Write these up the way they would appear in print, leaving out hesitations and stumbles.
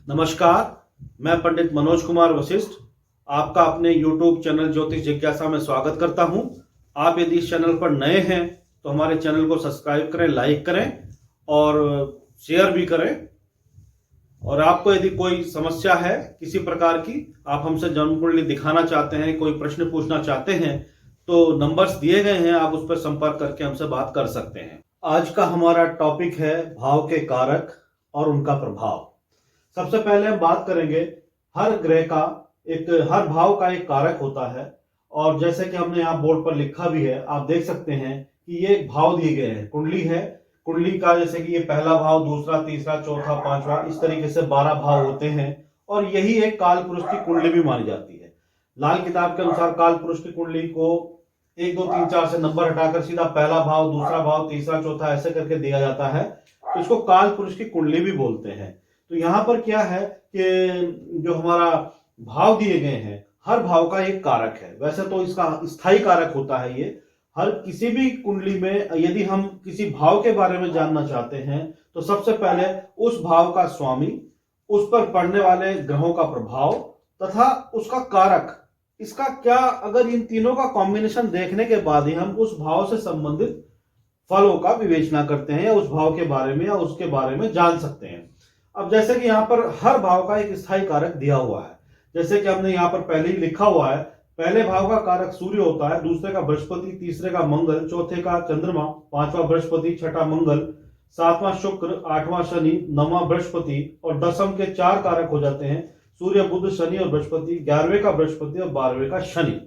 नमस्कार, मैं पंडित मनोज कुमार वशिष्ठ आपका अपने YouTube चैनल ज्योतिष जिज्ञासा में स्वागत करता हूं। आप यदि इस चैनल पर नए हैं तो हमारे चैनल को सब्सक्राइब करें, लाइक करें और शेयर भी करें। और आपको यदि कोई समस्या है किसी प्रकार की, आप हमसे जन्म कुंडली दिखाना चाहते हैं, कोई प्रश्न पूछना चाहते हैं, तो नंबर्स दिए गए हैं, आप उस पर संपर्क करके हमसे बात कर सकते हैं। आज का हमारा टॉपिक है भाव के कारक और उनका प्रभाव। सबसे पहले हम बात करेंगे हर ग्रह का हर भाव का एक कारक होता है। और जैसे कि हमने यहाँ बोर्ड पर लिखा भी है, आप देख सकते हैं कि ये भाव दिए गए हैं, कुंडली है। कुंडली का जैसे कि ये पहला भाव, दूसरा, तीसरा, चौथा, पांचवा, इस तरीके से 12 भाव होते हैं। और यही एक काल पुरुष की कुंडली भी मानी जाती है। लाल किताब के अनुसार काल पुरुष की कुंडली को 1 2 3 4 से नंबर हटाकर सीधा पहला भाव, दूसरा भाव, तीसरा, चौथा ऐसे करके दिया जाता है, तो इसको काल पुरुष की कुंडली भी बोलते हैं। तो यहां पर क्या है कि जो हमारा भाव दिए गए हैं, हर भाव का एक कारक है। वैसे तो इसका स्थायी कारक होता है ये। हर किसी भी कुंडली में यदि हम किसी भाव के बारे में जानना चाहते हैं तो सबसे पहले उस भाव का स्वामी, उस पर पड़ने वाले ग्रहों का प्रभाव तथा उसका कारक, इसका क्या, अगर इन तीनों का कॉम्बिनेशन देखने के बाद ही हम उस भाव से संबंधित फलों का विवेचना करते हैं या उस भाव के बारे में या उसके बारे में जान सकते हैं। अब जैसे कि यहाँ पर हर भाव का एक स्थायी कारक दिया हुआ है, जैसे कि हमने यहाँ पर पहले ही लिखा हुआ है। पहले भाव का कारक सूर्य होता है, दूसरे का बृहस्पति, तीसरे का मंगल, चौथे का चंद्रमा, पांचवा बृहस्पति, छठा मंगल, सातवां शुक्र, आठवां शनि, नौवां बृहस्पति और दसम के 4 कारक हो जाते हैं, सूर्य, बुध, शनि और बृहस्पति। 11वें का बृहस्पति और 12वें का शनि।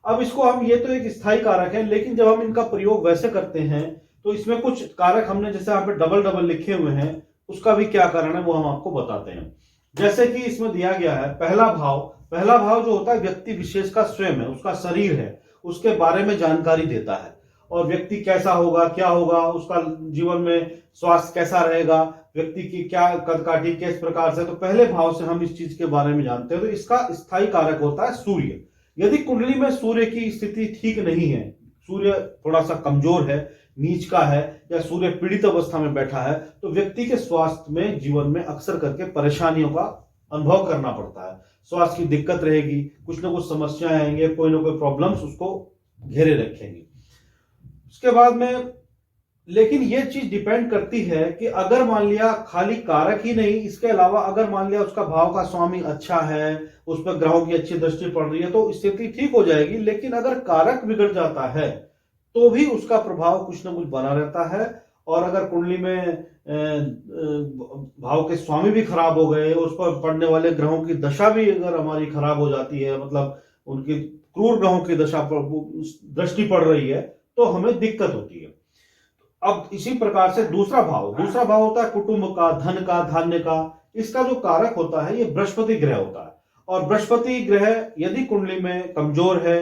अब इसको हम, ये तो एक स्थायी कारक है, लेकिन जब हम इनका प्रयोग वैसे करते हैं तो इसमें कुछ कारक हमने जैसे यहाँ पे डबल डबल लिखे हुए हैं, उसका भी क्या कारण है वो हम आपको बताते हैं। जैसे कि इसमें दिया गया है पहला भाव जो होता है व्यक्ति विशेष का स्वयं है, उसका शरीर है, उसके बारे में जानकारी देता है। और व्यक्ति कैसा होगा, क्या होगा, उसका जीवन में स्वास्थ्य कैसा रहेगा, व्यक्ति की क्या कदकाठी, किस प्रकार से, तो पहले भाव से हम इस चीज के बारे में जानते हैं। तो इसका स्थायी कारक होता है सूर्य। यदि कुंडली में सूर्य की स्थिति ठीक नहीं है, सूर्य थोड़ा सा कमजोर है, नीच का है, या सूर्य पीड़ित अवस्था में बैठा है, तो व्यक्ति के स्वास्थ्य में, जीवन में अक्सर करके परेशानियों का अनुभव करना पड़ता है। स्वास्थ्य की दिक्कत रहेगी, कुछ ना कुछ समस्याएं आएंगे, कोई ना कोई प्रॉब्लम्स उसको घेरे रखेंगी। उसके बाद में लेकिन ये चीज डिपेंड करती है कि अगर मान लिया खाली कारक ही नहीं, इसके अलावा अगर मान लिया उसका भाव का स्वामी अच्छा है, उस पर ग्रहों की अच्छी दृष्टि पड़ रही है, तो स्थिति ठीक हो जाएगी। लेकिन अगर कारक बिगड़ जाता है तो भी उसका प्रभाव कुछ ना कुछ बना रहता है। और अगर कुंडली में भाव के स्वामी भी खराब हो गए, उस पर पड़ने वाले ग्रहों की दशा भी अगर हमारी खराब हो जाती है, मतलब उनकी क्रूर ग्रहों की दशा पर दृष्टि पड़ रही है, तो हमें दिक्कत होती है। अब इसी प्रकार से दूसरा भाव होता है कुटुंब का, धन का, धान्य का। इसका जो कारक होता है ये बृहस्पति ग्रह होता है। और बृहस्पति ग्रह यदि कुंडली में कमजोर है,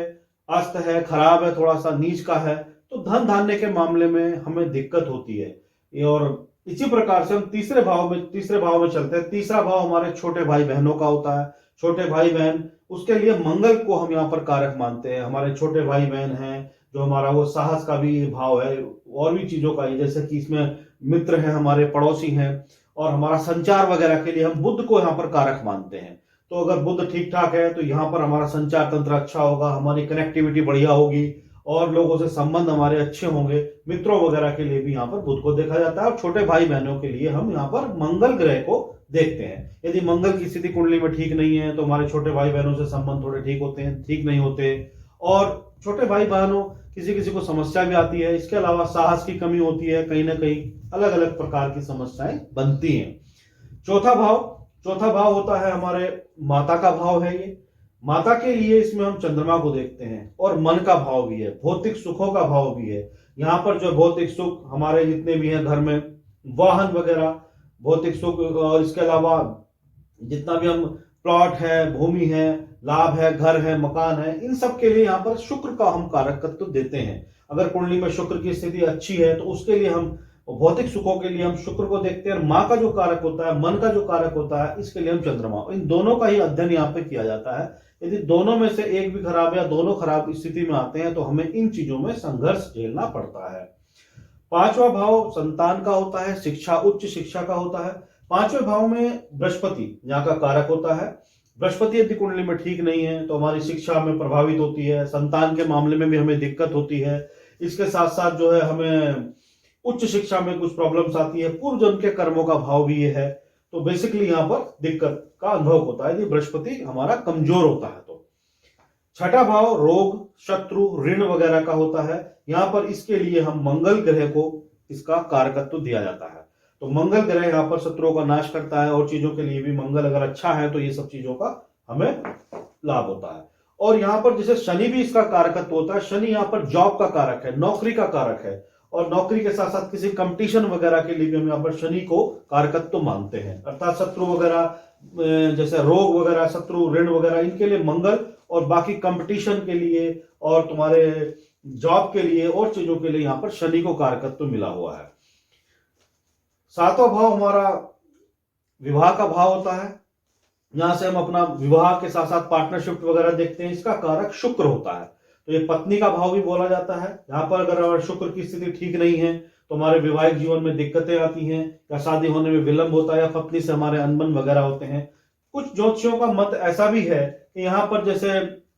अस्त है, खराब है, थोड़ा सा नीच का है, तो धन धान्य के मामले में हमें दिक्कत होती है। और इसी प्रकार से हम तीसरे भाव में चलते हैं। तीसरा भाव हमारे छोटे भाई बहनों का होता है। छोटे भाई बहन, उसके लिए मंगल को हम यहाँ पर कारक मानते हैं। हमारे छोटे भाई बहन हैं, जो हमारा वो साहस का भी भाव है, और भी चीजों का है, जैसे कि इसमें मित्र हैं, हमारे पड़ोसी हैं, और हमारा संचार वगैरह के लिए हम बुध को यहाँ पर कारक मानते हैं। तो अगर बुध ठीक ठाक है तो यहाँ पर हमारा संचार तंत्र अच्छा होगा, हमारी कनेक्टिविटी बढ़िया होगी, और लोगों से संबंध हमारे अच्छे होंगे। मित्रों वगैरह के लिए भी यहाँ पर बुध को देखा जाता है। और छोटे भाई बहनों के लिए हम यहाँ पर मंगल ग्रह को देखते हैं। यदि मंगल की स्थिति कुंडली में ठीक नहीं है तो हमारे छोटे भाई बहनों से संबंध थोड़े ठीक होते हैं, ठीक नहीं होते। और छोटे भाई बहनों किसी किसी को समस्या भी आती है। इसके अलावा साहस की कमी होती है, कहीं ना कहीं अलग अलग प्रकार की समस्याएं बनती हैं। चौथा भाव होता है हमारे माता का भाव है। ये माता के लिए इसमें हम चंद्रमा को देखते हैं, और मन का भाव भी है, भौतिक सुखों का भाव भी है। यहाँ पर जो भौतिक सुख हमारे जितने भी हैं घर में, वाहन वगैरह, भौतिक सुख, और इसके अलावा जितना भी हम प्लॉट है, भूमि है, लाभ है, घर है, मकान है, इन सब के लिए यहाँ पर शुक्र का हम कारकत्व देते हैं। अगर कुंडली में शुक्र की स्थिति अच्छी है तो उसके लिए हम भौतिक सुखों के लिए हम शुक्र को देखते हैं। और माँ का जो कारक होता है, मन का जो कारक होता है, इसके लिए हम चंद्रमा। इन दोनों का ही अध्ययन यहाँ पे किया जाता है। यदि दोनों में से एक भी खराब या दोनों खराब स्थिति में आते हैं तो हमें इन चीजों में संघर्ष झेलना पड़ता है। 5वां भाव संतान का होता है, शिक्षा, उच्च शिक्षा का होता है। 5वें भाव में बृहस्पति यहाँ का कारक होता है। बृहस्पति यदि कुंडली में ठीक नहीं है तो हमारी शिक्षा में प्रभावित होती है, संतान के मामले में भी हमें दिक्कत होती है। इसके साथ साथ जो है हमें उच्च शिक्षा में कुछ प्रॉब्लम्स आती है। पूर्व जन्म के कर्मों का भाव भी ये है, तो बेसिकली यहाँ पर दिक्कत का अनुभव होता है यदि बृहस्पति हमारा कमजोर होता है तो। छठा भाव रोग, शत्रु, ऋण वगैरह का होता है। यहाँ पर इसके लिए हम मंगल ग्रह को इसका कारकत्व दिया जाता है। तो मंगल ग्रह यहाँ पर शत्रुओं का नाश करता है और चीजों के लिए भी मंगल अगर अच्छा है तो ये सब चीजों का हमें लाभ होता है। और यहाँ पर जैसे शनि भी इसका कारकत्व होता है। शनि यहाँ पर जॉब का कारक है, नौकरी का कारक है, और नौकरी के साथ साथ किसी कंपटीशन वगैरह के लिए भी हम यहाँ पर शनि को कारकत्व मानते हैं। अर्थात शत्रु वगैरह जैसे रोग वगैरह, शत्रु, ऋण वगैरह, इनके लिए मंगल, और बाकी कंपटीशन के लिए और तुम्हारे जॉब के लिए और चीजों के लिए यहाँ पर शनि को कारकत्व मिला हुआ है। 7वां भाव हमारा विवाह का भाव होता है। यहां से हम अपना विवाह के साथ साथ पार्टनरशिप वगैरह देखते हैं। इसका कारक शुक्र होता है, तो ये पत्नी का भाव भी बोला जाता है। यहाँ पर अगर शुक्र की स्थिति ठीक नहीं है तो हमारे वैवाहिक जीवन में दिक्कतें आती हैं, या शादी होने में विलंब होता है, या पत्नी से हमारे अनबन वगैरह होते हैं। कुछ ज्योतिषियों का मत ऐसा भी है कि यहाँ पर जैसे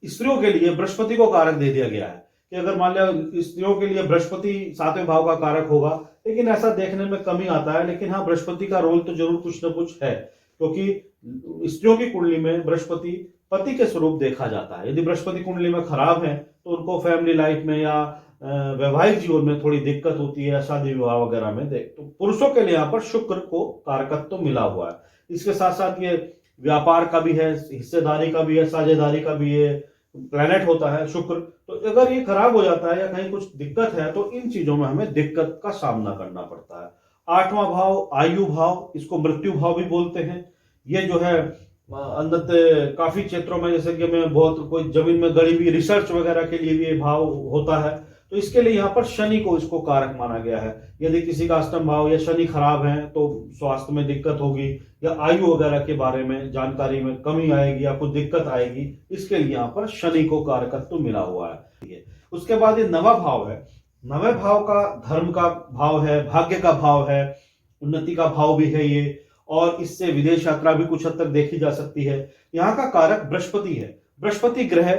स्त्रियों के लिए बृहस्पति को कारक दे दिया गया है कि अगर मान लिया स्त्रियों के लिए बृहस्पति 7वें भाव का कारक होगा, लेकिन ऐसा देखने में कमी आता है। लेकिन हाँ, बृहस्पति का रोल तो जरूर कुछ ना कुछ है, क्योंकि स्त्रियों की कुंडली में बृहस्पति पति के स्वरूप देखा जाता है। यदि बृहस्पति कुंडली में खराब है तो उनको फैमिली लाइफ में या वैवाहिक जीवन में थोड़ी दिक्कत होती है, शादी विवाह वगैरह में। देख तो पुरुषों के लिए यहाँ पर शुक्र को कारकत्व तो मिला हुआ है। इसके साथ साथ ये व्यापार का भी है, हिस्सेदारी का भी है, साझेदारी का भी है, प्लैनेट होता है शुक्र। तो अगर ये खराब हो जाता है या कहीं कुछ दिक्कत है तो इन चीजों में हमें दिक्कत का सामना करना पड़ता है। 8वां भाव आयु भाव, इसको मृत्यु भाव भी बोलते हैं। ये जो है अंदर काफी क्षेत्रों में, जैसे कि मैं बहुत कोई जमीन में गड़ी हुई रिसर्च वगैरह के लिए भी ये भाव होता है, तो इसके लिए यहाँ पर शनि को इसको कारक माना गया है। यदि किसी का अष्टम भाव या शनि खराब है तो स्वास्थ्य में दिक्कत होगी, या आयु वगैरह के बारे में जानकारी में कमी आएगी, या कुछ दिक्कत आएगी। इसके लिए यहाँ पर शनि को कारकत्व मिला हुआ है। उसके बाद ये 9वां भाव है। 9वें भाव का धर्म का भाव है, भाग्य का भाव है, उन्नति का भाव भी है ये, और इससे विदेश यात्रा भी कुछ हद तक देखी जा सकती है। यहाँ का कारक बृहस्पति है। बृहस्पति ग्रह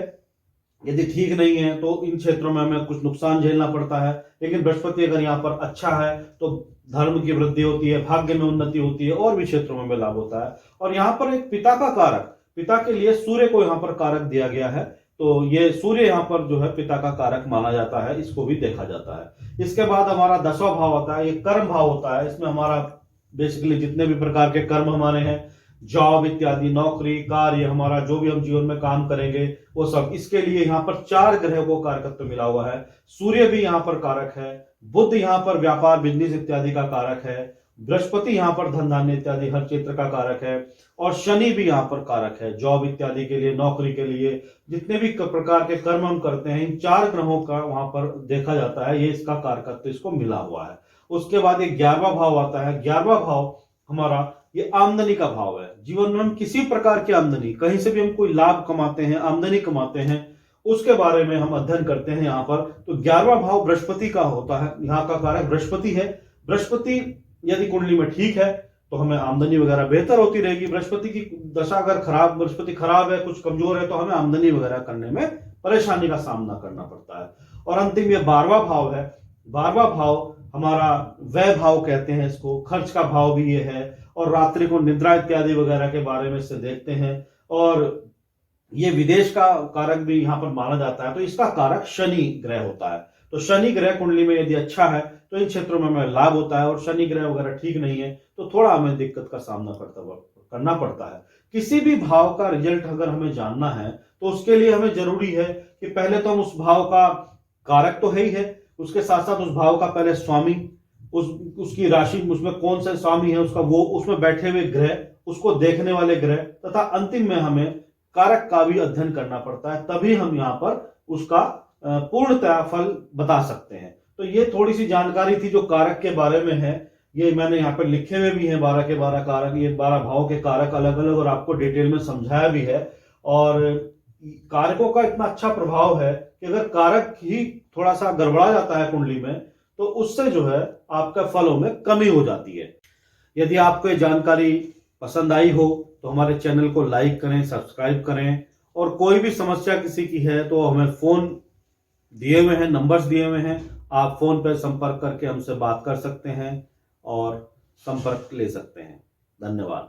यदि ठीक नहीं है तो इन क्षेत्रों में हमें कुछ नुकसान झेलना पड़ता है। लेकिन बृहस्पति अगर यहाँ पर अच्छा है तो धर्म की वृद्धि होती है, भाग्य में उन्नति होती है, और भी क्षेत्रों में हमें लाभ होता है। और यहाँ पर एक पिता का कारक, पिता के लिए सूर्य को यहाँ पर कारक दिया गया है, तो ये सूर्य यहाँ पर जो है पिता का कारक माना जाता है, इसको भी देखा जाता है। इसके बाद हमारा 10वां भाव होता है, ये कर्म भाव होता है। इसमें हमारा बेसिकली जितने भी प्रकार के कर्म हमारे हैं, जॉब इत्यादि, नौकरी, कार्य, हमारा जो भी हम जीवन में काम करेंगे वो सब, इसके लिए यहाँ पर 4 ग्रहों को कारकत्व मिला हुआ है। सूर्य भी यहाँ पर कारक है, बुध यहाँ पर व्यापार, बिजनेस इत्यादि का कारक है, बृहस्पति यहाँ पर धन धान्य इत्यादि हर क्षेत्र का कारक है, और शनि भी यहाँ पर कारक है जॉब इत्यादि के लिए, नौकरी के लिए। जितने भी प्रकार के कर्म हम करते हैं इन 4 ग्रहों का वहां पर देखा जाता है, ये इसका कारकत्व इसको मिला हुआ है। उसके बाद एक 11वां भाव आता है। 11वां भाव हमारा ये आमदनी का भाव है। जीवन में हम किसी प्रकार की आमदनी, कहीं से भी हम कोई लाभ कमाते हैं, आमदनी कमाते हैं, उसके बारे में हम अध्ययन करते हैं यहाँ पर। तो 11वां भाव बृहस्पति का होता है, यहाँ का कारक बृहस्पति है। बृहस्पति यदि कुंडली में ठीक है तो हमें आमदनी वगैरह बेहतर होती रहेगी। बृहस्पति की दशा अगर खराब, बृहस्पति खराब है, कुछ कमजोर है, तो हमें आमदनी वगैरह करने में परेशानी का सामना करना पड़ता है। और अंतिम ये 12वां भाव है। 12वां भाव हमारा व्यय भाव कहते हैं इसको, खर्च का भाव भी ये है, और रात्रि को निद्रा इत्यादि वगैरह के बारे में इससे देखते हैं। और ये विदेश का कारक भी यहाँ पर माना जाता है, तो इसका कारक शनि ग्रह होता है। तो शनि ग्रह कुंडली में यदि अच्छा है तो इन क्षेत्रों में हमें लाभ होता है, और शनि ग्रह वगैरह ठीक नहीं है तो थोड़ा हमें दिक्कत का सामना करना पड़ता है। किसी भी भाव का रिजल्ट अगर हमें जानना है तो उसके लिए हमें जरूरी है कि पहले तो हम उस भाव का कारक तो है ही है, उसके साथ साथ उस भाव का पहले स्वामी, उसकी राशि, उसमें कौन सा स्वामी है उसका, वो उसमें बैठे हुए ग्रह, उसको देखने वाले ग्रह, तथा अंतिम में हमें कारक का भी अध्ययन करना पड़ता है, तभी हम यहाँ पर उसका पूर्णतः फल बता सकते हैं। तो ये थोड़ी सी जानकारी थी जो कारक के बारे में है। ये मैंने यहाँ पर लिखे हुए भी हैं 12 के 12 कारक, ये 12 भाव के कारक अलग अलग, और आपको डिटेल में समझाया भी है। और कारकों का इतना अच्छा प्रभाव है कि अगर कारक ही थोड़ा सा गड़बड़ा जाता है कुंडली में तो उससे जो है आपका फलों में कमी हो जाती है। यदि आपको ये जानकारी पसंद आई हो तो हमारे चैनल को लाइक करें, सब्सक्राइब करें, और कोई भी समस्या किसी की है तो हमें फोन दिए हुए हैं, नंबर्स दिए हुए हैं, आप फोन पर संपर्क करके हमसे बात कर सकते हैं और संपर्क ले सकते हैं। धन्यवाद।